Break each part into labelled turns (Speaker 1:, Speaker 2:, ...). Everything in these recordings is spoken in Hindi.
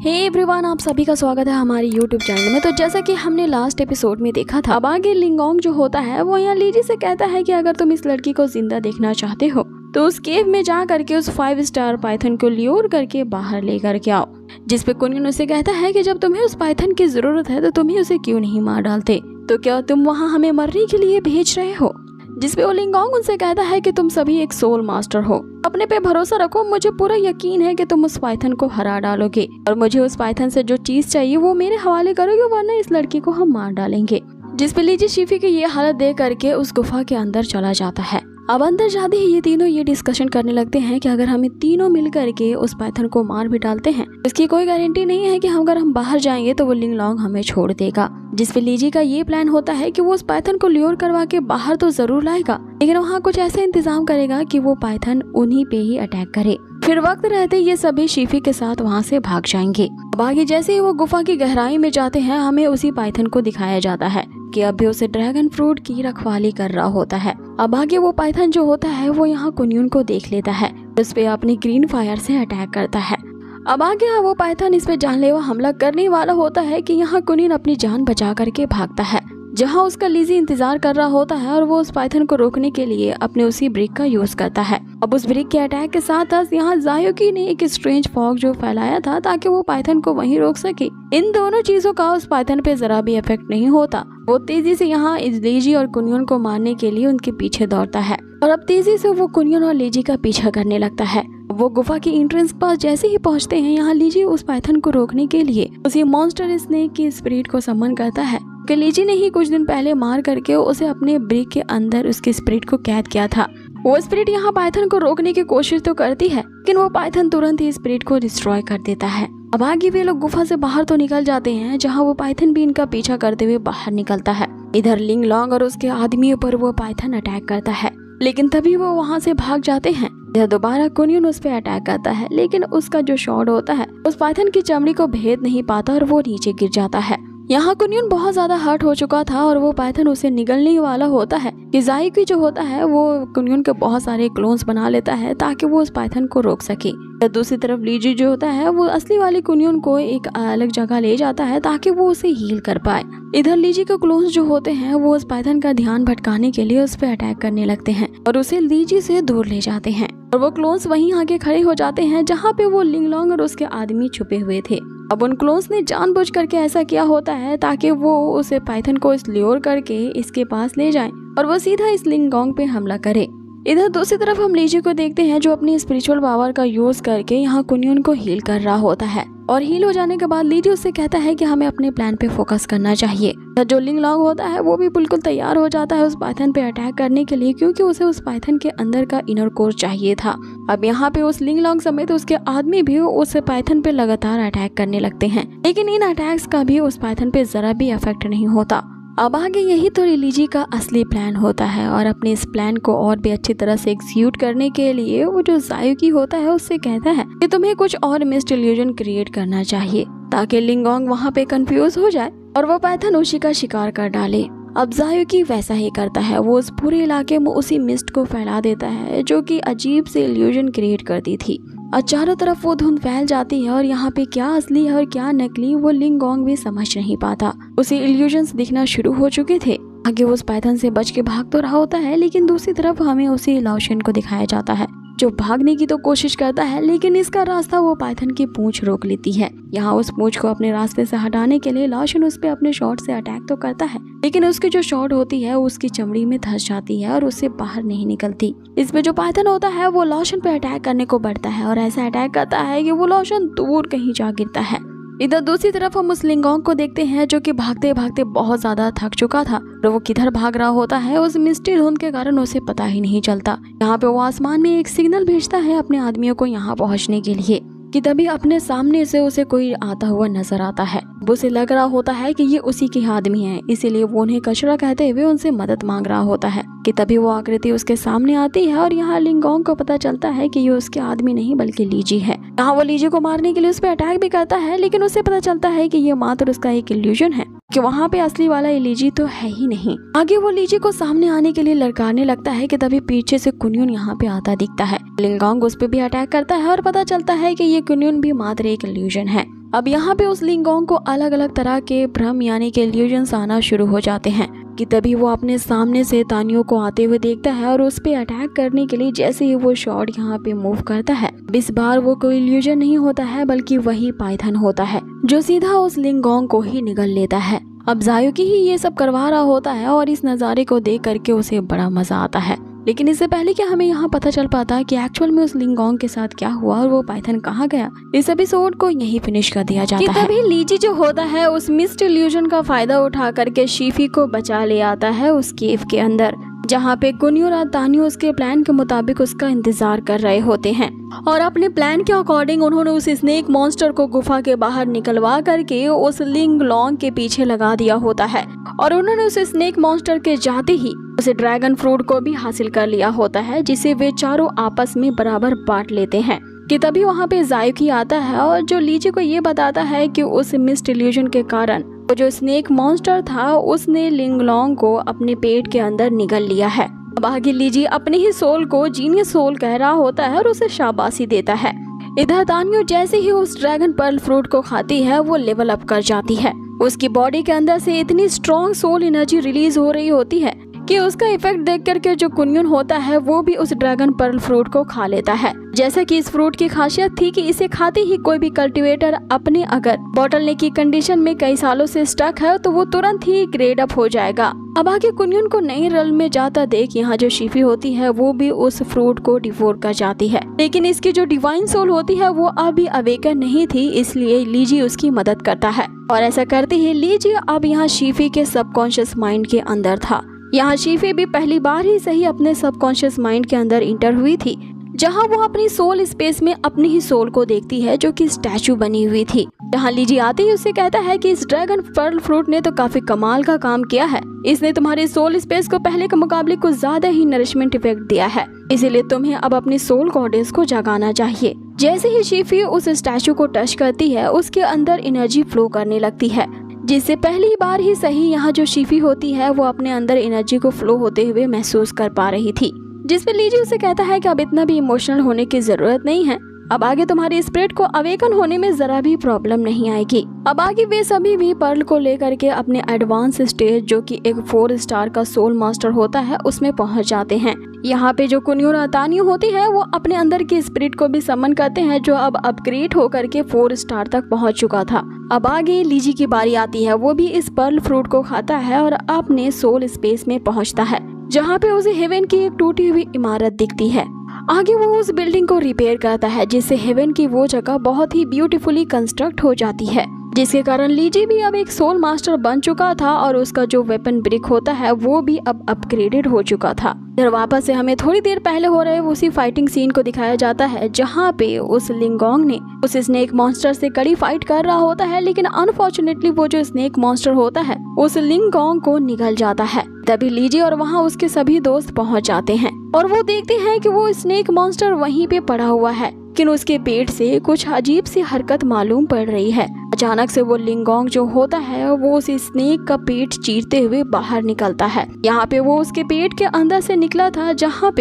Speaker 1: हे एवरीवन, आप सभी का स्वागत है हमारे यूट्यूब चैनल में। तो जैसा कि हमने लास्ट एपिसोड में देखा था, अब आगे लिंगोंग जो होता है वो यहाँ लीजी से कहता है कि अगर तुम इस लड़की को जिंदा देखना चाहते हो तो उस केव में जा करके उस 5 स्टार पाइथन को ल्योर करके बाहर लेकर के आओ। जिस पे कुनियन उसे कहता है कि जब तुम्हें उस पाइथन की जरूरत है तो तुम्हें उसे क्यों नहीं मार डालते, तो क्या तुम वहाँ हमें मरने के लिए भेज रहे हो। जिसपे लिंगोंग उनसे कहता है कि तुम सभी एक सोल मास्टर हो, अपने पे भरोसा रखो, मुझे पूरा यकीन है कि तुम उस पाइथन को हरा डालोगे और मुझे उस पाइथन से जो चीज चाहिए वो मेरे हवाले करोगे, वरना इस लड़की को हम मार डालेंगे। जिसपे लीजी शिफी की ये हालत देख करके उस गुफा के अंदर चला जाता है। अब अंदर जाते ही ये तीनों ये डिस्कशन करने लगते हैं कि अगर हम तीनों मिल करके उस पाइथन को मार भी डालते हैं, इसकी कोई गारंटी नहीं है कि अगर हम बाहर जाएंगे तो वो लिंगलोंग हमें छोड़ देगा। जिसपे लीजी का ये प्लान होता है कि वो उस पाइथन को ल्योर करवा के बाहर तो जरूर लाएगा, लेकिन वहाँ कुछ ऐसा इंतजाम करेगा कि वो पाइथन उन्हीं पे ही अटैक करे। फिर वक्त रहते ये सभी शिफी के साथ वहाँ से भाग जाएंगे। अब आगे जैसे ही वो गुफा की गहराई में जाते हैं, हमें उसी पाइथन को दिखाया जाता है कि अभी उसे ड्रैगन फ्रूट की रखवाली कर रहा होता है। अब आगे वो पाइथन जो होता है वो यहाँ कुनियन को देख लेता है, उस पे अपनी ग्रीन फायर से अटैक करता है। अब आगे वो पाइथन इस पे जानलेवा हमला करने वाला होता है कि यहाँ कुनियन अपनी जान बचा करके भागता है, जहाँ उसका लीजी इंतजार कर रहा होता है और वो उस पाइथन को रोकने के लिए अपने उसी ब्रिक का यूज करता है। अब उस ब्रिक के अटैक के साथ यहाँ जायोकी ने एक स्ट्रेंज फॉग जो फैलाया था ताकि वो पाइथन को वहीं रोक सके, इन दोनों चीजों का उस पाइथन पे जरा भी इफेक्ट नहीं होता। वो तेजी से यहाँ लीजी और कुनियन को मारने के लिए उनके पीछे दौड़ता है और अब तेजी से वो कुनियन और लीजी का पीछा करने लगता है। वो गुफा की एंट्रेंस पास जैसे ही पहुंचते हैं, यहाँ लीजी उस पाइथन को रोकने के लिए उसी मॉन्स्टर स्नेक की स्पिरिट को समन करता है कि लीजी ने ही कुछ दिन पहले मार करके उसे अपने ब्रिक के अंदर उसके स्पिरिट को कैद किया था। वो स्पिरिट यहाँ पाइथन को रोकने की कोशिश तो करती है, लेकिन वो पाइथन तुरंत ही स्पिरिट को डिस्ट्रॉय कर देता है। अब आगे वे लोग गुफा से बाहर तो निकल जाते हैं, जहाँ वो पाइथन भी इनका पीछा करते हुए बाहर निकलता है। इधर लिंगलोंग और उसके आदमियों पर वो पाइथन अटैक करता है, लेकिन तभी वो वहाँ से भाग जाते हैं। इधर दोबारा कुनियन उस पे अटैक करता है, लेकिन उसका जो शॉट होता है उस पाइथन की चमड़ी को भेद नहीं पाता और वो नीचे गिर जाता है। यहाँ कुनियन बहुत ज्यादा हर्ट हो चुका था और वो पाइथन उसे निगलने वाला होता है कि जायोकी जो होता है वो कुनियन के बहुत सारे क्लोन्स बना लेता है ताकि वो उस पाइथन को रोक सके। दूसरी तरफ लीजी जो होता है वो असली वाली कुनियन को एक अलग जगह ले जाता है ताकि वो उसे हील कर पाए। इधर लीजी के क्लोन्स जो होते हैं वो उस पाइथन का ध्यान भटकाने के लिए उस पर अटैक करने लगते हैं और उसे लीजी से दूर ले जाते हैं और वो क्लोन्स वहीं आगे खड़े हो जाते हैं जहाँ पे वो लिंगलोंग और उसके आदमी छुपे हुए थे। अब उन क्लोन्स ने जानबूझ करके ऐसा किया होता है ताकि वो उसे पाइथन को इस ल्योर करके इसके पास ले जाएं और वो सीधा इस लिंगोंग पे हमला करे। इधर दूसरी तरफ हम लीजी को देखते हैं जो अपनी स्पिरिचुअल पावर का यूज करके यहाँ कुनियन को हील कर रहा होता है और हील हो जाने के बाद लीजी उससे कहता है कि हमें अपने प्लान पे फोकस करना चाहिए। जो लिंगलोंग होता है वो भी बिल्कुल तैयार हो जाता है उस पाइथन पे अटैक करने के लिए, क्योंकि उसे उस पाइथन के अंदर का इनर कोर चाहिए था। अब यहाँ पे उस लिंगलोंग समेत उसके आदमी भी उस पाइथन पे लगातार अटैक करने लगते हैं, लेकिन इन अटैक्स का भी उस पाइथन पे जरा भी इफेक्ट नहीं होता। अब आगे यही तो लीजी का असली प्लान होता है और अपने इस प्लान को और भी अच्छी तरह से एग्जीक्यूट करने के लिए वो जो जायोकी होता है उससे कहता है कि तुम्हें कुछ और मिस्ड इल्यूजन क्रिएट करना चाहिए ताकि लिंगोंग वहाँ पे कंफ्यूज हो जाए और वो पाइथन उसी का शिकार कर डाले। अब जायोकी वैसा ही करता है, वो उस पूरे इलाके में उसी मिस्ट को फैला देता है जो कि अजीब से इल्यूजन क्रिएट करती थी और चारों तरफ वो धुंध फैल जाती है और यहाँ पे क्या असली है और क्या नकली वो लिंगोंग भी समझ नहीं पाता। उसे इल्यूजन्स दिखना शुरू हो चुके थे। आगे वो उस पाइथन से बच के भाग तो रहा होता है, लेकिन दूसरी तरफ हमें उसी लाओशन को दिखाया जाता है जो भागने की तो कोशिश करता है, लेकिन इसका रास्ता वो पाइथन की पूंछ रोक लेती है। यहाँ उस पूंछ को अपने रास्ते से हटाने के लिए लाओशन उस पे अपने शॉट से अटैक तो करता है, लेकिन उसकी जो शॉट होती है उसकी चमड़ी में धंस जाती है और उससे बाहर नहीं निकलती। इसमें जो पाइथन होता है वो लाओशन पे अटैक करने को बढ़ता है और ऐसा अटैक करता है कि वो लाओशन दूर कहीं जा गिरता है। इधर दूसरी तरफ हम उस लिंगोंग को देखते हैं जो कि भागते भागते बहुत ज्यादा थक चुका था और वो किधर भाग रहा होता है उस मिस्टी धुंध के कारण उसे पता ही नहीं चलता। यहाँ पे वो आसमान में एक सिग्नल भेजता है अपने आदमियों को यहाँ पहुँचने के लिए कि तभी अपने सामने से उसे कोई आता हुआ नजर आता है। उसे लग रहा होता है कि ये उसी के आदमी हैं, इसीलिए वो उन्हें कचरा कहते हुए उनसे मदद मांग रहा होता है कि तभी वो आकृति उसके सामने आती है और यहाँ लिंगोंग को पता चलता है कि ये उसके आदमी नहीं बल्कि लीजी है। यहाँ वो लीजी को मारने के लिए उस पर अटैक भी करता है, लेकिन उसे पता चलता है कि ये मात्र उसका एक इल्यूजन है, कि वहाँ पे असली वाला लीजी तो है ही नहीं। आगे वो लीजी को सामने आने के लिए लड़काने लगता है कि तभी पीछे से कुनियन यहाँ पे आता दिखता है। लिंगोंग उस पे भी अटैक करता है और पता चलता है कि ये कुनियन भी मात्र एक इल्यूजन है। अब यहाँ पे उस लिंगोंग को अलग अलग तरह के भ्रम यानी कि इल्यूजन्स आना शुरू हो जाते हैं कि तभी वो अपने सामने से तानियो को आते हुए देखता है और उस पे अटैक करने के लिए जैसे ही वो शॉट यहाँ पे मूव करता है, इस बार वो कोई इल्यूजन नहीं होता है बल्कि वही पाइथन होता है जो सीधा उस लिंगोंग को ही निगल लेता है। अब जायुकी ही ये सब करवा रहा होता है और इस नज़ारे को देख करके उसे बड़ा मजा आता है। लेकिन इससे पहले कि हमें यहाँ पता चल पाता कि एक्चुअल में उस लिंगोंग के साथ क्या हुआ और वो पाइथन कहाँ गया, इस एपिसोड को यही फिनिश कर दिया जाता है। तभी लीजी जो होता है उस मिस्ड इल्यूजन का फायदा उठा करके शीफी को बचा ले आता है उस केव के अंदर, जहाँ पे कुन्यू और तानियो उसके प्लान के मुताबिक उसका इंतजार कर रहे होते हैं और अपने प्लान के अकॉर्डिंग उन्होंने उस स्नेक मॉन्स्टर को गुफा के बाहर निकलवा करके उस लिंगलोंग के पीछे लगा दिया होता है और उन्होंने उस स्नेक मॉन्स्टर के जाते ही उस ड्रैगन फ्रूट को भी हासिल कर लिया होता है, जिसे वे चारों आपस में बराबर बांट लेते हैं। कि तभी वहाँ पे जायुकी आता है और जो लीजी को ये बताता है कि उस मिस्ड इल्यूजन के कारण वो जो स्नेक मॉन्स्टर था उसने लिंगलोंग को अपने पेट के अंदर निगल लिया है। अब आगे लीजी अपने ही सोल को जीनियस सोल कह रहा होता है और उसे शाबाशी देता है। इधर तानियो जैसे ही उस ड्रैगन पर्ल फ्रूट को खाती है वो लेवल अप कर जाती है। उसकी बॉडी के अंदर से इतनी स्ट्रॉन्ग सोल एनर्जी रिलीज हो रही होती है कि उसका इफेक्ट देख करके जो कुन्युन होता है वो भी उस ड्रैगन पर्ल फ्रूट को खा लेता है। जैसा कि इस फ्रूट की खासियत थी कि इसे खाते ही कोई भी कल्टीवेटर अपने अगर बॉटलनेक की कंडीशन में कई सालों से स्टक है तो वो तुरंत ही ग्रेड अप हो जाएगा। अब आगे कुन्युन को नई रल में जाता देख यहाँ जो शीफी होती है वो भी उस फ्रूट को डिवोर कर जाती है, लेकिन इसकी जो डिवाइन सोल होती है वो अभी अवेकन नहीं थी, इसलिए लीजी उसकी मदद करता है और ऐसा करते ही लीजी अब यहाँ शीफी के सबकॉन्शियस माइंड के अंदर था। यहाँ शीफी भी पहली बार ही सही अपने सबकॉन्शियस माइंड के अंदर इंटर हुई थी, जहाँ वो अपनी सोल स्पेस में अपनी ही सोल को देखती है जो कि स्टैचू बनी हुई थी। जहाँ लीजी आते ही उससे कहता है कि इस ड्रैगन पर्ल फ्रूट ने तो काफी कमाल का काम किया है, इसने तुम्हारी सोल स्पेस को पहले के मुकाबले कुछ ज्यादा ही नरिशमेंट इफेक्ट दिया है, इसीलिए तुम्हें अब अपनी सोल गॉडेस को जगाना चाहिए। जैसे ही शीफी उस स्टैचू को टच करती है उसके अंदर एनर्जी फ्लो करने लगती है, जिससे पहली बार ही सही यहाँ जो शीफी होती है वो अपने अंदर एनर्जी को फ्लो होते हुए महसूस कर पा रही थी। जिसमें लीजी उसे कहता है कि अब इतना भी इमोशनल होने की जरूरत नहीं है, अब आगे तुम्हारी स्पिरिट को अवेकन होने में जरा भी प्रॉब्लम नहीं आएगी। अब आगे वे सभी भी पर्ल को लेकर के अपने एडवांस स्टेज जो कि एक 4 स्टार का सोल मास्टर होता है उसमें पहुंच जाते हैं। यहाँ पे जो कुन्युन और तानियो होती है वो अपने अंदर की स्पिरिट को भी समन करते हैं जो अब अपग्रेड होकर के 4 स्टार तक पहुंच चुका था। अब आगे लीजी की बारी आती है, वो भी इस पर्ल फ्रूट को खाता है और अपने सोल स्पेस में पहुंचता है, जहाँ पे उसे हेवन की एक टूटी हुई इमारत दिखती है। आगे वो उस बिल्डिंग को रिपेयर करता है जिससे हेवन की वो जगह बहुत ही ब्यूटीफुली कंस्ट्रक्ट हो जाती है, जिसके कारण लीजी भी अब एक सोल मास्टर बन चुका था और उसका जो वेपन ब्रिक होता है वो भी अब अपग्रेडेड हो चुका था। इधर वापस से हमें थोड़ी देर पहले हो रहे उसी फाइटिंग सीन को दिखाया जाता है, जहाँ पे उस लिंगोंग ने उस स्नेक मॉन्स्टर से कड़ी फाइट कर रहा होता है, लेकिन अनफॉर्चुनेटली वो जो स्नेक मॉन्स्टर होता है उस लिंगोंग को निगल जाता है। तभी लीजी और वहाँ उसके सभी दोस्त पहुँच जाते हैं और वो देखते हैं कि वो स्नेक मॉन्स्टर वहीं पे पड़ा हुआ है, लेकिन उसके पेट से कुछ अजीब सी हरकत मालूम पड़ रही है। अचानक से वो लिंगोंग जो होता है वो उस स्नेक का पेट चीरते हुए बाहर निकलता है। यहाँ पे वो उसके पेट के अंदर से निकला था, जहाँ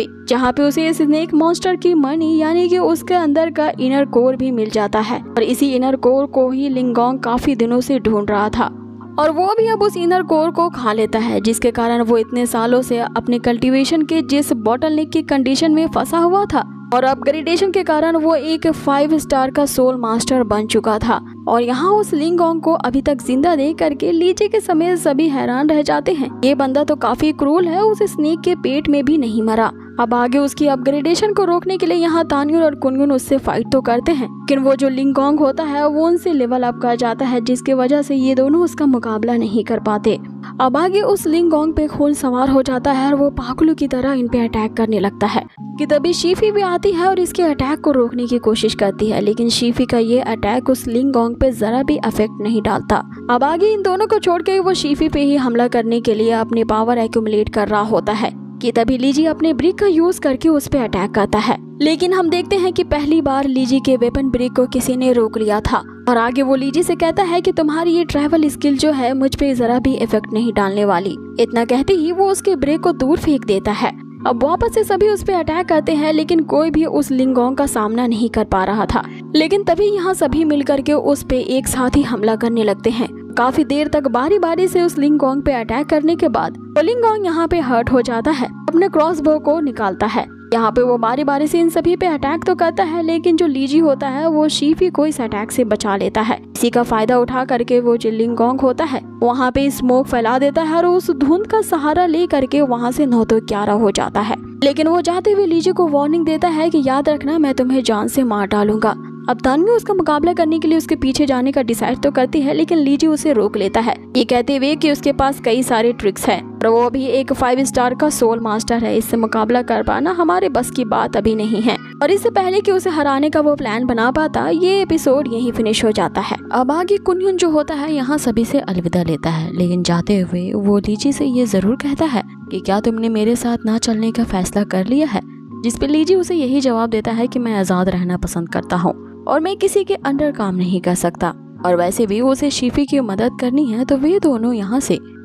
Speaker 1: पे उसे इस स्नेक मॉन्स्टर की मनी यानी कि उसके अंदर का इनर कोर भी मिल जाता है और इसी इनर कोर को ही लिंगोंग काफी दिनों से ढूंढ रहा था और वो भी अब उस इनर कोर को खा लेता है, जिसके कारण वो इतने सालों से अपने कल्टीवेशन के जिस बॉटलनेक की कंडीशन में फंसा हुआ था और अपग्रेडेशन के कारण वो एक 5 स्टार का सोल मास्टर बन चुका था। और यहाँ उस लिंगोंग को अभी तक जिंदा देख करके लीजी के समेत सभी हैरान रह जाते हैं, ये बंदा तो काफी क्रूर है, उस स्नेक के पेट में भी नहीं मरा। अब आगे उसकी अपग्रेडेशन को रोकने के लिए यहाँ तानियो और कुन्युन उससे फाइट तो करते हैं, लेकिन वो जो लिंगोंग होता है वो उनसे लेवल अप कर जाता है, जिसकी वजह से ये दोनों उसका मुकाबला नहीं कर पाते। अब आगे उस लिंगोंग पे खून सवार हो जाता है और वो पागलों की तरह इन पे अटैक करने लगता है कि तभी शीफी भी आती है और इसके अटैक को रोकने की कोशिश करती है, लेकिन शीफी का ये अटैक उस लिंगोंग पे जरा भी इफेक्ट नहीं डालता। अब आगे इन दोनों को छोड़ के वो शीफी पे ही हमला करने के लिए अपनी पावर एक्यूमुलेट कर रहा होता है कि तभी लीजी अपने ब्रिक का यूज करके उस पे अटैक करता है, लेकिन हम देखते हैं कि पहली बार लीजी के वेपन ब्रिक को किसी ने रोक लिया था और आगे वो लीजी से कहता है कि तुम्हारी ये ट्रैवल स्किल जो है मुझ पे जरा भी इफेक्ट नहीं डालने वाली। इतना कहते ही वो उसके ब्रिक को दूर फेंक देता है। अब वापस से सभी उस पे अटैक करते हैं, लेकिन कोई भी उस लिंगोंग का सामना नहीं कर पा रहा था। लेकिन तभी यहाँ सभी मिलकर के उस पे एक साथ ही हमला करने लगते हैं। काफी देर तक बारी बारी से उस लिंगोंग पे अटैक करने के बाद लिंगोंग यहाँ पे हर्ट हो जाता है, अपने क्रॉसबो को निकालता है। यहाँ पे वो बारी बारी से इन सभी पे अटैक तो करता है, लेकिन जो लीजी होता है वो शीफी को इस अटैक से बचा लेता है। इसी का फायदा उठा करके वो जो लिंगोंग होता है वहाँ पे स्मोक फैला देता है और उस धुंध का सहारा ले करके वहाँ से 9 तो 11 हो जाता है। लेकिन वो जाते हुए लीजी को वार्निंग देता है कि याद रखना, मैं तुम्हें जान से मार डालूंगा। अब तान्यू उसका मुकाबला करने के लिए उसके पीछे जाने का डिसाइड तो करती है, लेकिन लीजी उसे रोक लेता है, ये कहते हुए कि उसके पास कई सारे ट्रिक्स हैं और वो भी एक 5 स्टार का सोल मास्टर है, इससे मुकाबला कर पाना हमारे बस की बात अभी नहीं है। और इससे पहले कि उसे हराने का वो प्लान बना पाता, ये एपिसोड यहीं फिनिश हो जाता है। अब आगे कुनयुन जो होता है यहाँ सभी से अलविदा लेता है, लेकिन जाते हुए वो लीजी से ये जरूर कहता है कि क्या तुमने मेरे साथ ना चलने का फैसला कर लिया है, जिस पे लीजी उसे यही जवाब देता है कि मैं आजाद रहना पसंद करता हूँ और मैं किसी के अंडर काम नहीं कर सकता। और वैसे भी उसे शीफी की मदद करनी है, तो वे दोनों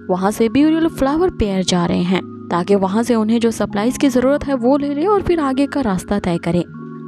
Speaker 1: वहाँ से ब्यूटीफुल फ्लावर पेयर जा रहे हैं ताकि वहाँ से उन्हें जो सप्लाईज की जरूरत है वो ले ले और फिर आगे का रास्ता तय करें।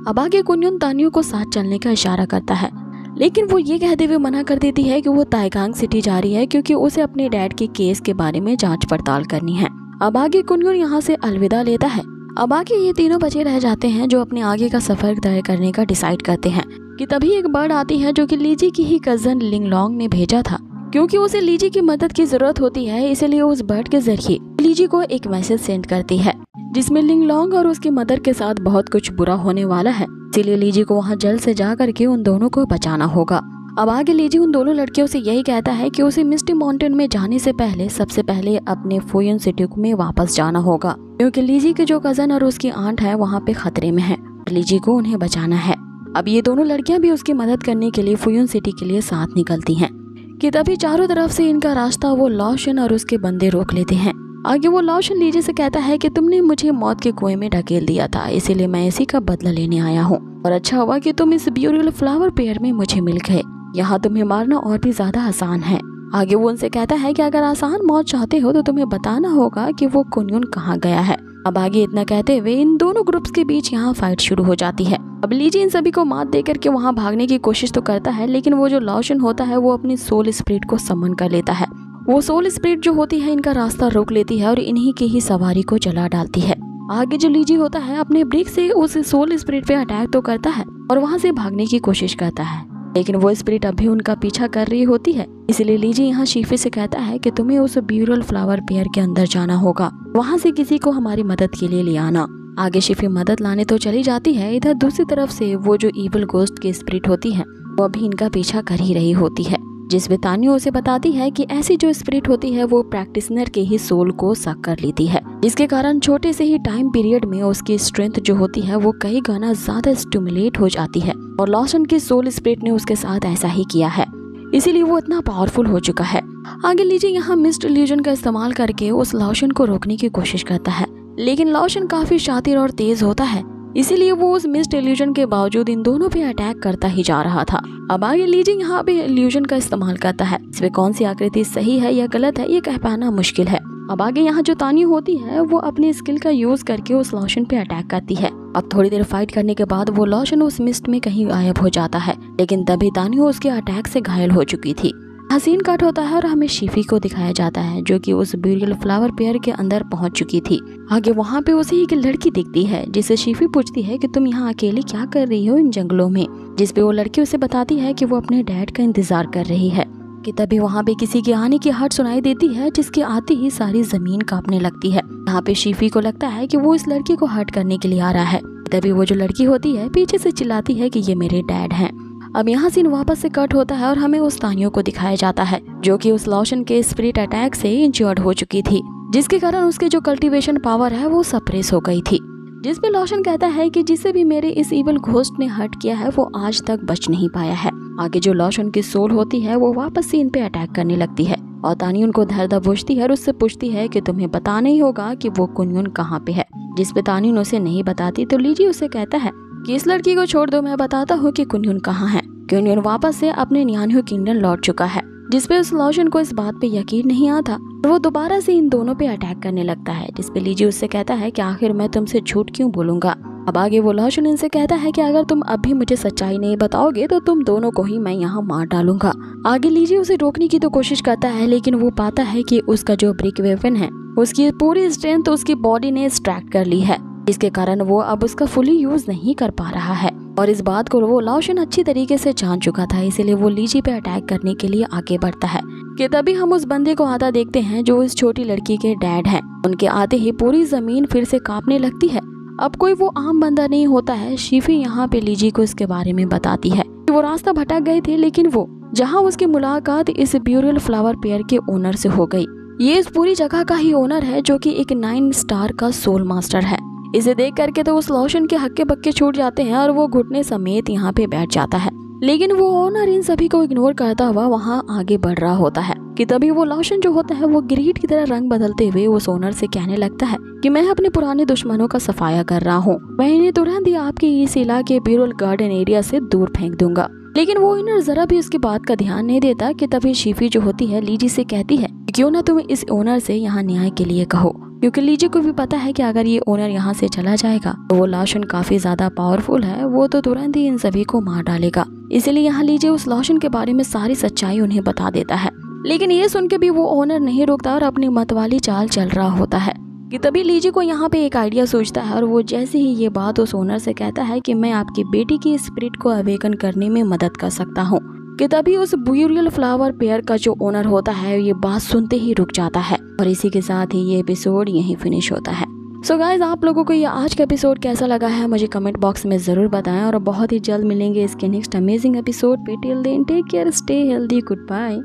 Speaker 1: अब आगे कुनयुन तान्यू को साथ चलने का इशारा करता है, लेकिन वो ये कहते हुए मना कर देती है कि वो ताइगांग सिटी जा रही है क्योंकि उसे अपने डैड के केस के बारे में जांच पड़ताल करनी है। अब आगे कुनयुन यहाँ से अलविदा लेता है। अब आगे ये तीनों बचे रह जाते हैं जो अपने आगे का सफर तय करने का डिसाइड करते हैं कि तभी एक बर्ड आती है जो कि लीजी की ही कजन लिंगलोंग ने भेजा था। क्योंकि उसे लीजी की मदद की जरूरत होती है, इसलिए उस बर्ड के जरिए लीजी को एक मैसेज सेंड करती है जिसमें लिंगलोंग और उसकी मदर के साथ बहुत कुछ बुरा होने वाला है, इसीलिए लीजी को वहाँ जल्द से जा करके उन दोनों को बचाना होगा। अब आगे लीजी उन दोनों लड़कियों से यही कहता है कि उसे मिस्टी माउंटेन में जाने से पहले सबसे पहले अपने फुयुन सिटी में वापस जाना होगा, क्योंकि लीजी के जो कजन और उसकी आंट है वहाँ पे खतरे में है, लीजी को उन्हें बचाना है। अब ये दोनों लड़कियां भी उसकी मदद करने के लिए फुयुन सिटी के लिए साथ निकलती हैं कि तभी चारों तरफ से इनका रास्ता वो लाओशन और उसके बंदे रोक लेते हैं। आगे वो लाओशन लीजी से कहता है कि तुमने मुझे मौत के कुएं में ढकेल दिया था, इसीलिए मैं इसी का बदला लेने आया हूँ और अच्छा हुआ कि तुम इस ब्यूटीफुल फ्लावर पेयर में मुझे मिल गए, यहाँ तुम्हें मारना और भी ज्यादा आसान है। आगे वो उनसे कहता है कि अगर आसान मौत चाहते हो तो तुम्हें बताना होगा कि वो कुनयुन कहाँ गया है। अब आगे इतना कहते हुए इन दोनों ग्रुप्स के बीच यहाँ फाइट शुरू हो जाती है। अब लीजी इन सभी को मात देकर के वहाँ भागने की कोशिश तो करता है, लेकिन वो जो लाओशन होता है वो अपनी सोल स्पिरिट को समन कर लेता है। वो सोल स्पिरिट जो होती है इनका रास्ता रोक लेती है और इन्हीं की ही सवारी को जला डालती है। आगे जो लीजी होता है अपने ब्रिक से उस सोल स्पिरिट पे अटैक तो करता है और वहाँ से भागने की कोशिश करता है, लेकिन वो स्पिरिट अब भी उनका पीछा कर रही होती है। इसलिए लीजी यहाँ शीफी से कहता है कि तुम्हें उस ब्यूटीफुल फ्लावर पेयर के अंदर जाना होगा, वहाँ से किसी को हमारी मदद के लिए ले आना। आगे शीफी मदद लाने तो चली जाती है, इधर दूसरी तरफ से वो जो इविल गोस्ट की स्पिरिट होती है वो अभी इनका पीछा कर ही रही होती है, जिसमें तान्यू उसे बताती है कि ऐसी जो स्पिरिट होती है वो प्रैक्टिशनर के ही सोल को सक कर लेती है, जिसके कारण छोटे से ही टाइम पीरियड में उसकी स्ट्रेंथ जो होती है वो कई गुना ज्यादा स्टिमुलेट हो जाती है। और लाओशन की सोल स्पिरिट ने उसके साथ ऐसा ही किया है, इसीलिए वो इतना पावरफुल हो चुका है। आगे लीजिए यहाँ मिस्ट इल्यूजन का इस्तेमाल करके उस लाओशन को रोकने की कोशिश करता है, लेकिन लाओशन काफी शातिर और तेज होता है, इसीलिए वो उस मिस्ट इल्यूजन के बावजूद इन दोनों पे अटैक करता ही जा रहा था। अब आगे लीजी यहाँ पे इल्यूजन का इस्तेमाल करता है, इसमें कौन सी आकृति सही है या गलत है ये कह पाना मुश्किल है। अब आगे यहाँ जो तान्यू होती है वो अपनी स्किल का यूज करके उस लाओशन पे अटैक करती है। अब थोड़ी देर फाइट करने के बाद वो लाओशन उस मिस्ट में कहीं गायब हो जाता है, लेकिन तभी तान्यू उसके अटैक से घायल हो चुकी थी। हसीन कट होता है और हमें शीफी को दिखाया जाता है जो कि उस ब्यूटीफुल फ्लावर पेयर के अंदर पहुंच चुकी थी। आगे वहाँ पे उसे एक लड़की दिखती है जिससे शीफी पूछती है कि तुम यहाँ अकेली क्या कर रही हो इन जंगलों में, जिसपे वो लड़की उसे बताती है कि वो अपने डैड का इंतजार कर रही है। कि तभी वहाँ पे किसी के आने की हट सुनाई देती है, जिसके आते ही सारी जमीन कांपने लगती है। यहाँ पे शीफी को लगता है कि वो इस लड़की को हर्ट करने के लिए आ रहा है। तभी वो जो लड़की होती है पीछे से चिल्लाती है कि ये मेरे डैड हैं। अब यहाँ सीन वापस से कट होता है और हमें उस तान्यू को दिखाया जाता है जो कि उस लाओशन के स्पिरिट अटैक से इंजर्ड हो चुकी थी, जिसके कारण उसके जो कल्टीवेशन पावर है वो सप्रेस हो गई थी। जिसपे लाओशन कहता है कि जिसे भी मेरे इस इविल घोस्ट ने हर्ट किया है वो आज तक बच नहीं पाया है। आगे जो लाओशन की सोल होती है वो वापस से इन पे अटैक करने लगती है और तान्यू उनको धर दबोचती है और उससे पूछती है कि तुम्हें बताना ही होगा कि वो कुनयुन कहाँ पे है। जिसपे तान्यू उसे नहीं बताती तो लीजी उसे कहता है कि इस लड़की को छोड़ दो, मैं बताता हूँ कि कुनयुन कहाँ है। कुनयुन वापस से अपने न्यान्यू किंगडम लौट चुका है, जिसपे उस लाओशन को इस बात पे यकीन नहीं आता और वो दोबारा से इन दोनों पे अटैक करने लगता है। जिसपे लीजी उससे कहता है कि आखिर मैं तुमसे झूठ क्यों बोलूंगा, अब आगे वो लॉशन इनसे कहता है कि अगर तुम अभी मुझे सच्चाई नहीं बताओगे तो तुम दोनों को ही मैं यहाँ मार डालूंगा। आगे लीजी उसे रोकने की तो कोशिश करता है, लेकिन वो पाता है कि उसका जो ब्रिक वेपन है उसकी पूरी स्ट्रेंथ उसकी बॉडी ने एक्सट्रैक्ट कर ली है, इसके कारण वो अब उसका फुली यूज नहीं कर पा रहा है। और इस बात को वो लॉशन अच्छी तरीके से जान चुका था, इसीलिए वो लीजी पे अटैक करने के लिए आगे बढ़ता है कि तभी हम उस बंदे को आता देखते हैं जो इस छोटी लड़की के डैड हैं। उनके आते ही पूरी जमीन फिर से कांपने लगती है। अब कोई वो आम बंदा नहीं होता है। शीफी यहाँ पे लीजी को इसके बारे में बताती है कि वो रास्ता भटक गए थे, लेकिन वो जहाँ उसकी मुलाकात इस ब्यूरल फ्लावर पेयर के ओनर से हो गई। ये इस पूरी जगह का ही ओनर है जो कि एक 9 स्टार का सोल मास्टर है। इसे देख करके तो उस लॉशन के हक्के बक्के छूट जाते हैं और वो घुटने समेत यहाँ पे बैठ जाता है। लेकिन वो ओनर इन सभी को इग्नोर करता हुआ वहाँ आगे बढ़ रहा होता है कि तभी वो लॉशन जो होता है वो ग्रीड की तरह रंग बदलते हुए उस ओनर से कहने लगता है कि मैं अपने पुराने दुश्मनों का सफाया कर रहा हूँ, मैं इन्हें तुरंत ही आपके इस इलाके ब्यूरल गार्डन एरिया से दूर फेंक दूंगा। लेकिन वो ओनर जरा भी उसकी बात का ध्यान नहीं देता कि तभी शीफी जो होती है लीजी से कहती है क्यों ना तुम इस ओनर से यहाँ न्याय के लिए कहो, क्योंकि लीजी को भी पता है कि अगर ये ओनर यहाँ से चला जाएगा तो वो लॉशन काफी ज्यादा पावरफुल है, वो तो तुरंत ही इन सभी को मार डालेगा। इसीलिए यहाँ लीजी उस लॉशन के बारे में सारी सच्चाई उन्हें बता देता है। लेकिन ये सुन के भी वो ओनर नहीं रुकता और अपनी मतवाली चाल चल रहा होता है कि तभी लीजी को यहाँ पे एक आइडिया सोचता है और वो जैसे ही ये बात उस ओनर से कहता है कि मैं आपकी बेटी की स्पिरिट को अवेकन करने में मदद कर सकता हूँ, कि तभी उस ब्यूरल फ्लावर पेयर का जो ओनर होता है ये बात सुनते ही रुक जाता है। और इसी के साथ ही ये एपिसोड यहीं फिनिश होता है। सो गाइज, आप लोगों को ये आज का एपिसोड कैसा लगा है मुझे कमेंट बॉक्स में जरूर बताएं और बहुत ही जल्द मिलेंगे इसके नेक्स्ट अमेजिंग एपिसोड पे। Till then take care, stay healthy, good bye.